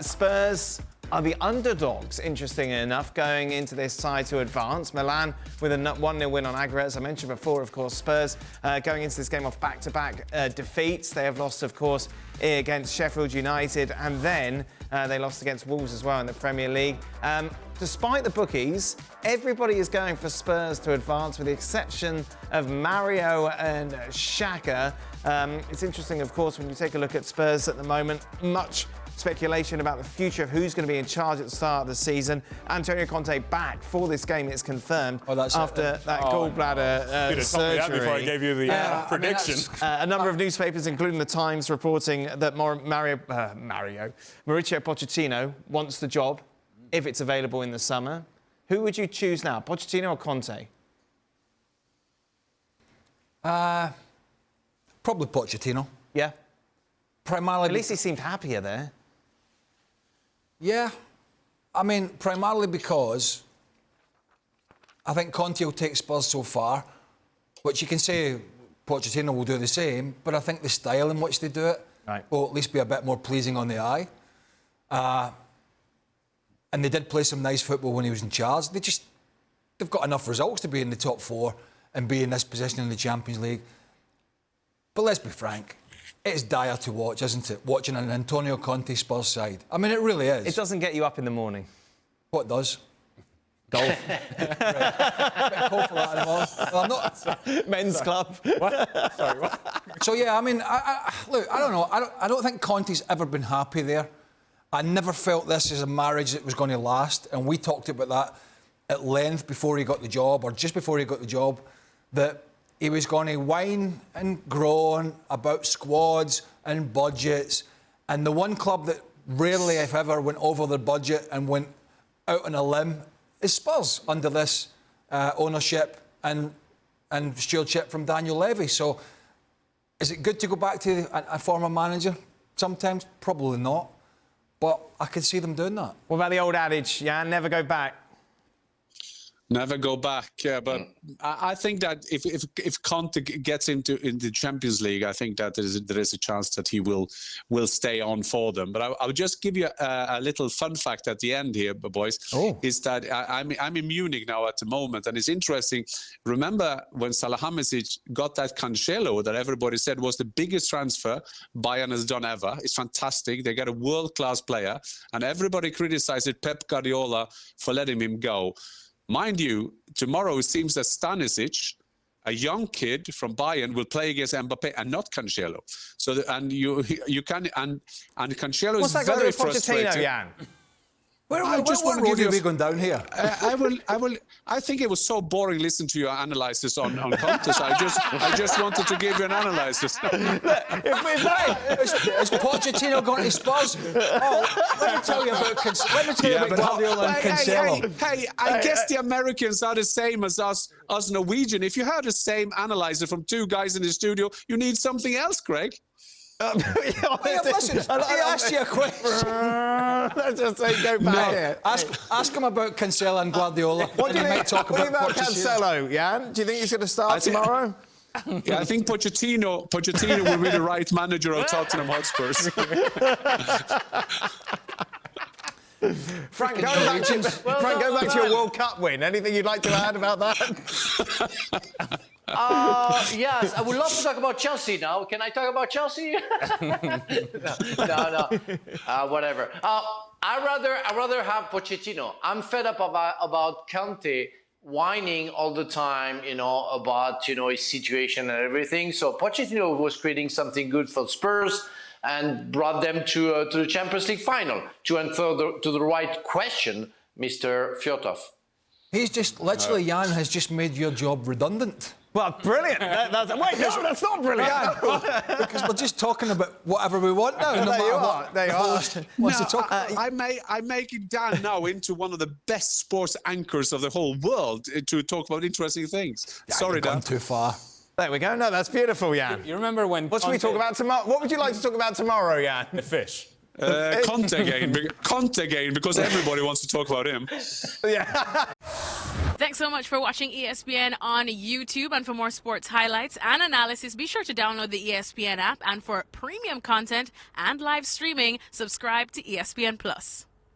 Spurs are the underdogs, interestingly enough, going into this tie to advance. Milan with a 1-0 win on aggregate, as I mentioned before, of course. Spurs going into this game off back-to-back defeats. They have lost, of course, against Sheffield United, and then they lost against Wolves as well in the Premier League. Despite the bookies, everybody is going for Spurs to advance, with the exception of Mario and Xhaka. It's interesting, of course, when you take a look at Spurs at the moment, much speculation about the future of who's going to be in charge at the start of the season. Antonio Conte back for this game, it's confirmed, after that gallbladder surgery. That before I gave you the prediction. A number of newspapers, including The Times, reporting that Mauricio Pochettino wants the job if it's available in the summer. Who would you choose now, Pochettino or Conte? Probably Pochettino. Yeah? Primarily... At least he seemed happier there. Yeah. I mean, primarily because I think Conte will take Spurs so far, which you can say Pochettino will do the same, but I think the style in which they do it will at least be a bit more pleasing on the eye. And they did play some nice football when he was in charge. They've got enough results to be in the top four and be in this position in the Champions League. But let's be frank, it's dire to watch, isn't it? Watching an Antonio Conte Spurs side. I mean, it really is. It doesn't get you up in the morning. What does? Golf. Golf for that anymore. Well, I'm not... Men's club. What? Sorry, what? So, yeah, I mean, look, I don't know. I don't think Conte's ever been happy there. I never felt this as a marriage that was going to last, and we talked about that at length before he got the job, or just before he got the job, that he was going to whine and groan about squads and budgets, and the one club that rarely, if ever, went over their budget and went out on a limb is Spurs under this ownership and stewardship from Daniel Levy. So, is it good to go back to a former manager? Sometimes, probably not. But I could see them doing that. What about the old adage, Jan, never go back? Never go back, yeah, but I think that if Conte gets into the Champions League, I think that there is a chance that he will stay on for them. But I'll just give you a little fun fact at the end here, boys. Is that I'm in Munich now at the moment, and it's interesting. Remember when Salihamidzic got that Cancelo that everybody said was the biggest transfer Bayern has done ever? It's fantastic. They got a world-class player, and everybody criticized Pep Guardiola for letting him go. Mind you, tomorrow it seems that Stanisic, a young kid from Bayern, will play against Mbappe and not Cancelo. So, you can and Cancelo is very frustrated. Pochettino, Jan? What road are we going down here? I think it was so boring listening to your analysis on Conte. So I just wanted to give you an analysis. Is Pochettino going to Spurs? Oh, let me tell you about Guardiola and Cancelo. Hey, I guess the Americans are the same as us Norwegian. If you had the same analyzer from two guys in the studio, you need something else, Greg. Listen, I asked you a question. Let's just say go back here. Ask him about Cancelo and Guardiola. What do you think about Cancelo, Jan? Do you think he's going to start tomorrow? Yeah, I think Pochettino will be the right manager of Tottenham Hotspurs. Frank, go back to your World Cup win. Anything you'd like to add about that? Yes, I would love to talk about Chelsea now. Can I talk about Chelsea? No. Whatever. I'd rather have Pochettino. I'm fed up about Conte whining all the time, about, his situation and everything. So Pochettino was creating something good for Spurs and brought them to the Champions League final. To answer to the right question, Mr. Fjotov. He's just, literally, Jan has just made your job redundant. Well, brilliant. That's not brilliant. Because we're just talking about whatever we want now. There you are. I make it down now into one of the best sports anchors of the whole world to talk about interesting things. Yeah, sorry, Dan. Gone too far. There we go. No, that's beautiful, Jan. You remember when... What should we talk about tomorrow? What would you like to talk about tomorrow, Jan? The fish. Conte again, because everybody wants to talk about him. Yeah. Thanks so much for watching ESPN on YouTube. And for more sports highlights and analysis, be sure to download the ESPN app. And for premium content and live streaming, subscribe to ESPN Plus.